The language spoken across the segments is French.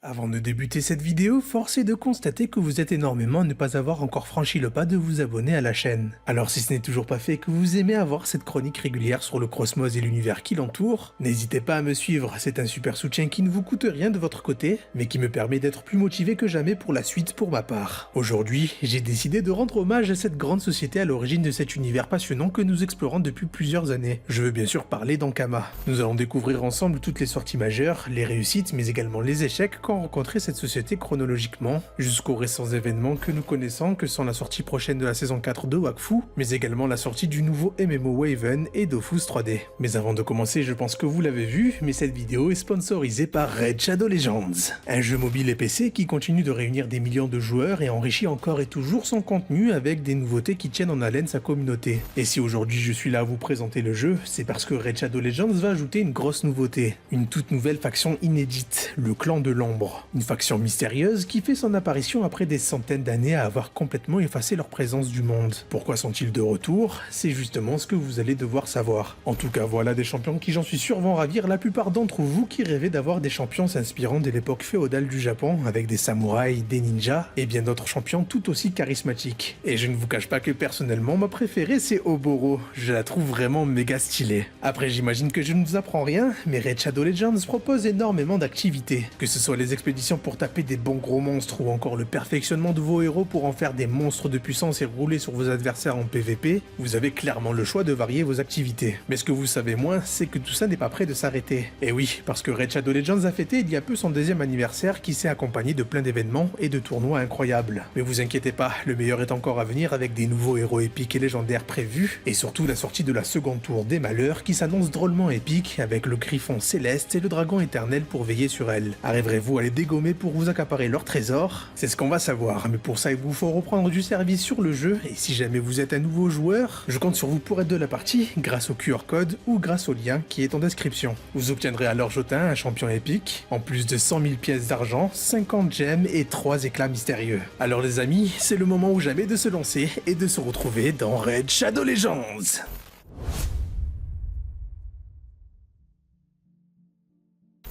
Avant de débuter cette vidéo, force est de constater que vous êtes énormément à ne pas avoir encore franchi le pas de vous abonner à la chaîne. Alors si ce n'est toujours pas fait et que vous aimez avoir cette chronique régulière sur le Cosmos et l'univers qui l'entoure, n'hésitez pas à me suivre, c'est un super soutien qui ne vous coûte rien de votre côté, mais qui me permet d'être plus motivé que jamais pour la suite pour ma part. Aujourd'hui, j'ai décidé de rendre hommage à cette grande société à l'origine de cet univers passionnant que nous explorons depuis plusieurs années. Je veux bien sûr parler d'Ankama. Nous allons découvrir ensemble toutes les sorties majeures, les réussites mais également les échecs rencontrer cette société chronologiquement, jusqu'aux récents événements que nous connaissons que sont la sortie prochaine de la saison 4 de Wakfu, mais également la sortie du nouveau MMO Waven et Dofus 3D. Mais avant de commencer, je pense que vous l'avez vu, mais cette vidéo est sponsorisée par Raid Shadow Legends, un jeu mobile et PC qui continue de réunir des millions de joueurs et enrichit encore et toujours son contenu avec des nouveautés qui tiennent en haleine sa communauté. Et si aujourd'hui je suis là à vous présenter le jeu, c'est parce que Raid Shadow Legends va ajouter une grosse nouveauté, une toute nouvelle faction inédite, le clan de l'ombre. Une faction mystérieuse qui fait son apparition après des centaines d'années à avoir complètement effacé leur présence du monde. Pourquoi sont-ils de retour? C'est justement ce que vous allez devoir savoir. En tout cas, voilà des champions qui, j'en suis sûr, vont ravir la plupart d'entre vous qui rêvaient d'avoir des champions s'inspirant de l'époque féodale du Japon, avec des samouraïs, des ninjas, et bien d'autres champions tout aussi charismatiques. Et je ne vous cache pas que personnellement, ma préférée c'est Oboro. Je la trouve vraiment méga stylée. Après, j'imagine que je ne vous apprends rien, mais Raid Shadow Legends propose énormément d'activités. Que ce soit les expéditions pour taper des bons gros monstres ou encore le perfectionnement de vos héros pour en faire des monstres de puissance et rouler sur vos adversaires en PvP, vous avez clairement le choix de varier vos activités. Mais ce que vous savez moins, c'est que tout ça n'est pas prêt de s'arrêter. Et oui, parce que Raid Shadow Legends a fêté il y a peu son deuxième anniversaire qui s'est accompagné de plein d'événements et de tournois incroyables. Mais vous inquiétez pas, le meilleur est encore à venir avec des nouveaux héros épiques et légendaires prévus, et surtout la sortie de la seconde tour des malheurs qui s'annonce drôlement épique avec le griffon céleste et le dragon éternel pour veiller sur elle. Arriverez-vous à les dégommer pour vous accaparer leur trésor? C'est ce qu'on va savoir, mais pour ça il vous faut reprendre du service sur le jeu, et si jamais vous êtes un nouveau joueur, je compte sur vous pour être de la partie grâce au QR code ou grâce au lien qui est en description. Vous obtiendrez alors Jotin, un champion épique, en plus de 100 000 pièces d'argent, 50 gemmes et 3 éclats mystérieux. Alors les amis, c'est le moment ou jamais de se lancer et de se retrouver dans Raid Shadow Legends.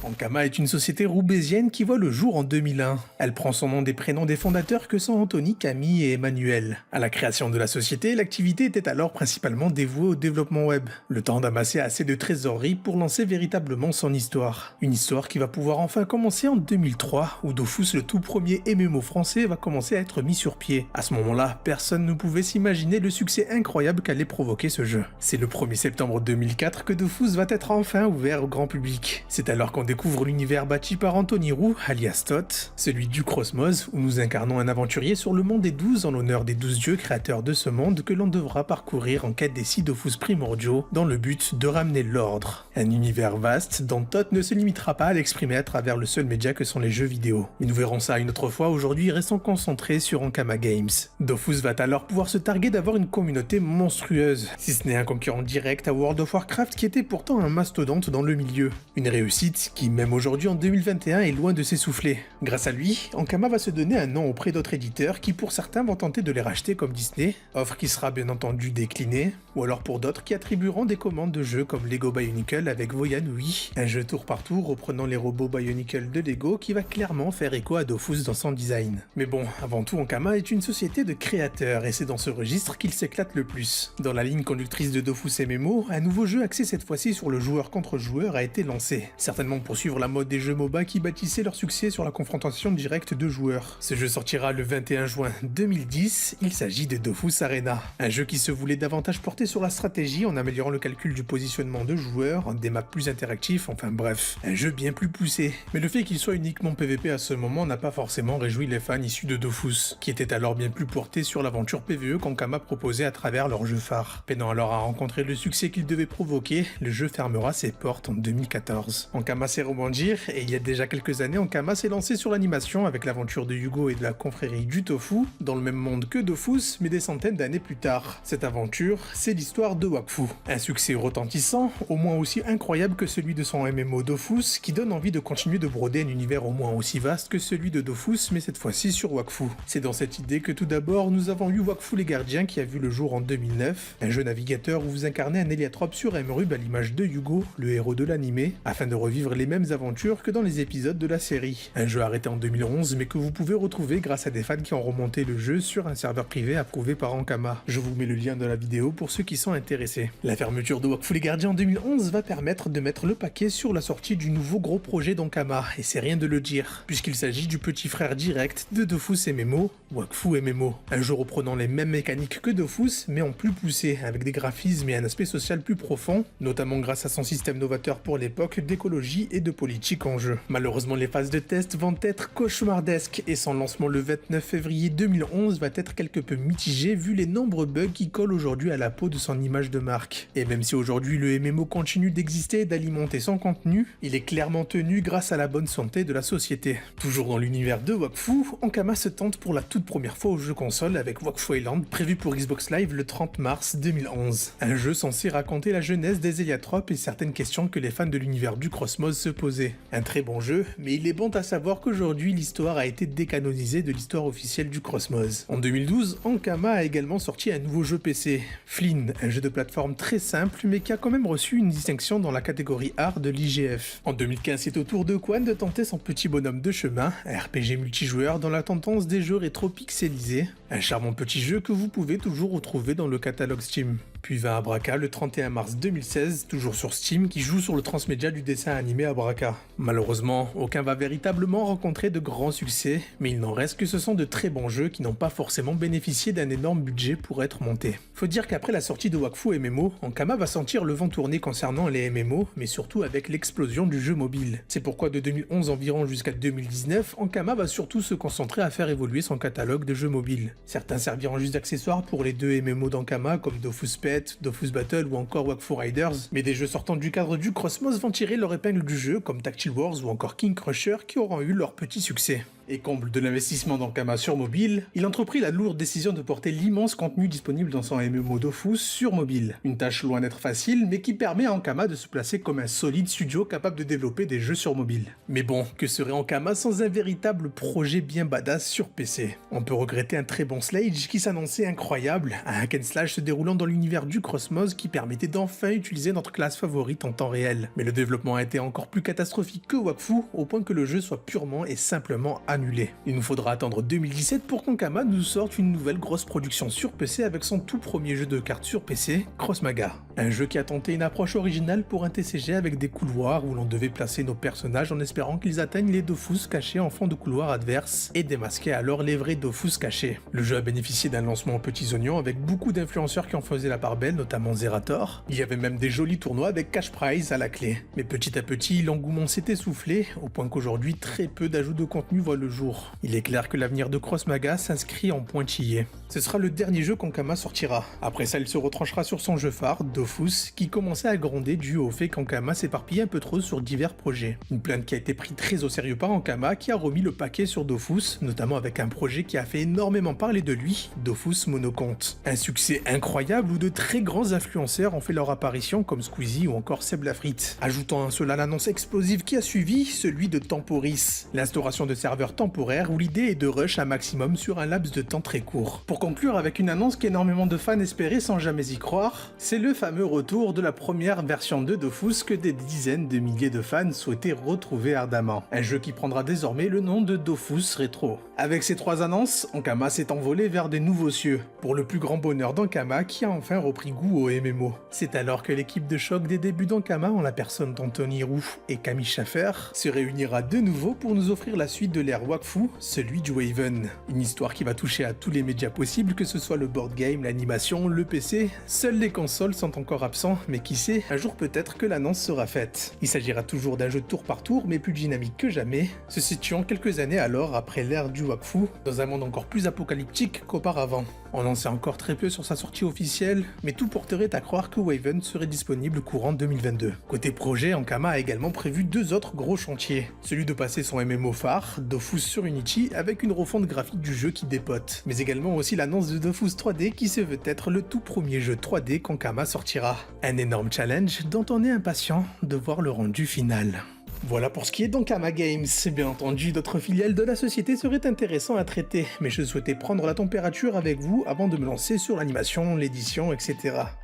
Ankama est une société roubaisienne qui voit le jour en 2001. Elle prend son nom des prénoms des fondateurs que sont Anthony, Camille et Emmanuel. À la création de la société, l'activité était alors principalement dévouée au développement web, le temps d'amasser assez de trésorerie pour lancer véritablement son histoire. Une histoire qui va pouvoir enfin commencer en 2003, où Dofus, le tout premier MMO français, va commencer à être mis sur pied. À ce moment-là, personne ne pouvait s'imaginer le succès incroyable qu'allait provoquer ce jeu. C'est le 1er septembre 2004 que Dofus va être enfin ouvert au grand public. C'est alors qu'on découvre l'univers bâti par Anthony Roux, alias Tot, celui du Cosmos, où nous incarnons un aventurier sur le monde des 12 en l'honneur des 12 dieux créateurs de ce monde que l'on devra parcourir en quête des 6 Dofus primordiaux dans le but de ramener l'ordre. Un univers vaste dont Tot ne se limitera pas à l'exprimer à travers le seul média que sont les jeux vidéo. Mais nous verrons ça une autre fois, aujourd'hui restons concentrés sur Ankama Games. Dofus va alors pouvoir se targuer d'avoir une communauté monstrueuse, si ce n'est un concurrent direct à World of Warcraft qui était pourtant un mastodonte dans le milieu. Une réussite qui, même aujourd'hui en 2021, est loin de s'essouffler. Grâce à lui, Ankama va se donner un nom auprès d'autres éditeurs qui pour certains vont tenter de les racheter comme Disney, offre qui sera bien entendu déclinée, ou alors pour d'autres qui attribueront des commandes de jeux comme Lego Bionicle avec Voyanui, un jeu tour par tour reprenant les robots Bionicle de Lego qui va clairement faire écho à Dofus dans son design. Mais bon, avant tout Ankama est une société de créateurs et c'est dans ce registre qu'il s'éclate le plus. Dans la ligne conductrice de Dofus MMO, un nouveau jeu axé cette fois-ci sur le joueur contre joueur a été lancé, certainement pour suivre la mode des jeux MOBA qui bâtissaient leur succès sur la confrontation directe de joueurs. Ce jeu sortira le 21 juin 2010, il s'agit de Dofus Arena, un jeu qui se voulait davantage porter sur la stratégie en améliorant le calcul du positionnement de joueurs, des maps plus interactifs, enfin bref, un jeu bien plus poussé. Mais le fait qu'il soit uniquement PvP à ce moment n'a pas forcément réjoui les fans issus de Dofus, qui étaient alors bien plus portés sur l'aventure PvE qu'Ankama proposait à travers leur jeu phare. Peinant alors à rencontrer le succès qu'il devait provoquer, le jeu fermera ses portes en 2014. Ankama s'est rebondir et il y a déjà quelques années, Ankama s'est lancé sur l'animation avec l'aventure de Hugo et de la confrérie du Tofu, dans le même monde que Dofus, mais des centaines d'années plus tard. Cette aventure, c'est l'histoire de Wakfu. Un succès retentissant, au moins aussi incroyable que celui de son MMO Dofus, qui donne envie de continuer de broder un univers au moins aussi vaste que celui de Dofus, mais cette fois-ci sur Wakfu. C'est dans cette idée que tout d'abord, nous avons eu Wakfu les Gardiens qui a vu le jour en 2009, un jeu navigateur où vous incarnez un héliatrope sur Emerub à l'image de Hugo, le héros de l'animé, afin de revivre les mêmes mêmes aventures que dans les épisodes de la série. Un jeu arrêté en 2011 mais que vous pouvez retrouver grâce à des fans qui ont remonté le jeu sur un serveur privé approuvé par Ankama. Je vous mets le lien dans la vidéo pour ceux qui sont intéressés. La fermeture de Wakfu les Gardiens en 2011 va permettre de mettre le paquet sur la sortie du nouveau gros projet d'Ankama, et c'est rien de le dire, puisqu'il s'agit du petit frère direct de Dofus MMO, Wakfu MMO. Un jeu reprenant les mêmes mécaniques que Dofus, mais en plus poussé, avec des graphismes et un aspect social plus profond, notamment grâce à son système novateur pour l'époque d'écologie et de politique en jeu. Malheureusement, les phases de test vont être cauchemardesques, et son lancement le 29 février 2011 va être quelque peu mitigé vu les nombreux bugs qui collent aujourd'hui à la peau de son image de marque. Et même si aujourd'hui le MMO continue d'exister et d'alimenter son contenu, il est clairement tenu grâce à la bonne santé de la société. Toujours dans l'univers de Wakfu, Ankama se tente pour la toute première fois au jeu console avec Wakfu Island, prévu pour Xbox Live le 30 mars 2011. Un jeu censé raconter la jeunesse des héliotropes et certaines questions que les fans de l'univers du Cosmos se posaient. Un très bon jeu, mais il est bon à savoir qu'aujourd'hui l'histoire a été décanonisée de l'histoire officielle du Cosmos. En 2012, Ankama a également sorti un nouveau jeu PC, Flynn, un jeu de plateforme très simple mais qui a quand même reçu une distinction dans la catégorie art de l'IGF. En 2015, c'est au tour de Quan de tenter son petit bonhomme de chemin, un RPG multijoueur dans la tendance des jeux rétro-pixelisés, un charmant petit jeu que vous pouvez toujours retrouver dans le catalogue Steam. Puis vint Abraka le 31 mars 2016, toujours sur Steam, qui joue sur le transmédia du dessin animé Abraka. Malheureusement, aucun va véritablement rencontrer de grands succès, mais il n'en reste que ce sont de très bons jeux qui n'ont pas forcément bénéficié d'un énorme budget pour être montés. Faut dire qu'après la sortie de Wakfu MMO, Ankama va sentir le vent tourner concernant les MMO, mais surtout avec l'explosion du jeu mobile. C'est pourquoi de 2011 environ jusqu'à 2019, Ankama va surtout se concentrer à faire évoluer son catalogue de jeux mobiles. Certains serviront juste d'accessoires pour les deux MMO d'Ankama comme Dofus Pet, Dofus Battle ou encore Wakfu Riders, mais des jeux sortant du cadre du Cosmos vont tirer leur épingle du jeu comme Tactile Wars ou encore King Crusher qui auront eu leur petit succès. Et comble de l'investissement d'Ankama sur mobile, il entreprit la lourde décision de porter l'immense contenu disponible dans son MMO Dofus sur mobile. Une tâche loin d'être facile, mais qui permet à Ankama de se placer comme un solide studio capable de développer des jeux sur mobile. Mais bon, que serait Ankama sans un véritable projet bien badass sur PC? On peut regretter un très bon Slage qui s'annonçait incroyable, un hack and slash se déroulant dans l'univers du Cosmos qui permettait d'enfin utiliser notre classe favorite en temps réel. Mais le développement a été encore plus catastrophique que Wakfu, au point que le jeu soit purement et simplement annulé. Il nous faudra attendre 2017 pour qu'Ankama nous sorte une nouvelle grosse production sur PC avec son tout premier jeu de cartes sur PC, Crossmaga. Un jeu qui a tenté une approche originale pour un TCG avec des couloirs où l'on devait placer nos personnages en espérant qu'ils atteignent les Dofus cachés en fond de couloir adverse et démasquer alors les vrais Dofus cachés. Le jeu a bénéficié d'un lancement aux petits oignons avec beaucoup d'influenceurs qui en faisaient la part belle, notamment Zerator. Il y avait même des jolis tournois avec cash prize à la clé. Mais petit à petit, l'engouement s'est essoufflé, au point qu'aujourd'hui très peu d'ajouts de contenu voient le jour. Il est clair que l'avenir de Crossmaga s'inscrit en pointillé. Ce sera le dernier jeu qu'Ankama sortira. Après ça, il se retranchera sur son jeu phare, Dofus, qui commençait à gronder dû au fait qu'Ankama s'éparpillait un peu trop sur divers projets. Une plainte qui a été prise très au sérieux par Ankama, qui a remis le paquet sur Dofus, notamment avec un projet qui a fait énormément parler de lui, Dofus Monoconte. Un succès incroyable où de très grands influenceurs ont fait leur apparition comme Squeezie ou encore Seb Lafrite. Ajoutant à cela l'annonce explosive qui a suivi, celui de Temporis, l'instauration de serveurs temporaires où l'idée est de rush un maximum sur un laps de temps très court. Pour conclure avec une annonce qu'énormément de fans espéraient sans jamais y croire, c'est le fameux retour de la première version de Dofus que des dizaines de milliers de fans souhaitaient retrouver ardemment. Un jeu qui prendra désormais le nom de Dofus Retro. Avec ces trois annonces, Ankama s'est envolé vers des nouveaux cieux, pour le plus grand bonheur d'Ankama qui a enfin repris goût au MMO. C'est alors que l'équipe de choc des débuts d'Ankama, en la personne d'Anthony Roux et Camille Schaffer, se réunira de nouveau pour nous offrir la suite de l'ère Wakfu, celui du Waven. Une histoire qui va toucher à tous les médias possibles, que ce soit le board game, l'animation, le PC. Seules les consoles sont encore absents, mais qui sait, un jour peut-être que l'annonce sera faite. Il s'agira toujours d'un jeu tour par tour, mais plus dynamique que jamais, se situant quelques années alors après l'ère du Wakfu, dans un monde encore plus apocalyptique qu'auparavant. On en sait encore très peu sur sa sortie officielle, mais tout porterait à croire que Waven serait disponible courant 2022. Côté projet, Ankama a également prévu deux autres gros chantiers. Celui de passer son MMO phare, Dofus sur Unity, avec une refonte graphique du jeu qui dépote, mais également aussi l'annonce de Dofus 3D qui se veut être le tout premier jeu 3D qu'Ankama sortira. Un énorme challenge dont on est impatient de voir le rendu final. Voilà pour ce qui est d'Ankama Games. Bien entendu, d'autres filiales de la société seraient intéressants à traiter, mais je souhaitais prendre la température avec vous avant de me lancer sur l'animation, l'édition, etc.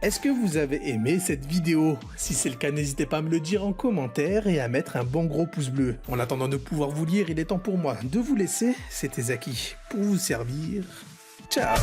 Est-ce que vous avez aimé cette vidéo? Si c'est le cas, n'hésitez pas à me le dire en commentaire et à mettre un bon gros pouce bleu. En attendant de pouvoir vous lire, il est temps pour moi de vous laisser. C'était Zaki pour vous servir. Ciao!